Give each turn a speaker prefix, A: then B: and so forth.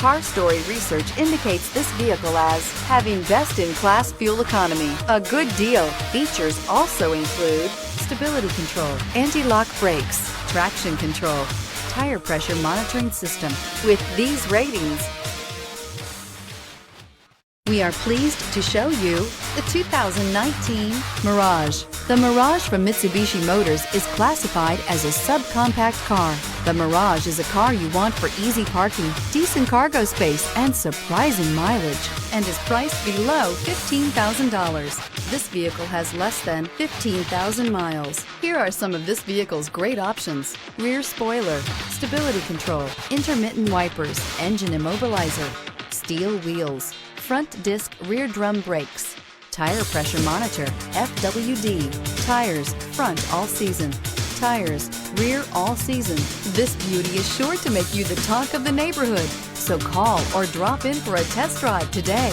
A: Car Story research indicates this vehicle as having best-in-class fuel economy. A good deal. Features also include stability control, anti-lock brakes, traction control, tire pressure monitoring system. With these ratings, we are pleased to show you the 2019 Mirage. The Mirage from Mitsubishi Motors is classified as a subcompact car. The Mirage is a car you want for easy parking, decent cargo space, and surprising mileage, and is priced below $15,000. This vehicle has less than 15,000 miles. Here are some of this vehicle's great options: rear spoiler, stability control, intermittent wipers, engine immobilizer, steel wheels, front disc rear drum brakes, tire pressure monitor, FWD, tires front all season, tires rear all season. This beauty is sure to make you the talk of the neighborhood. So call or drop in for a test drive today.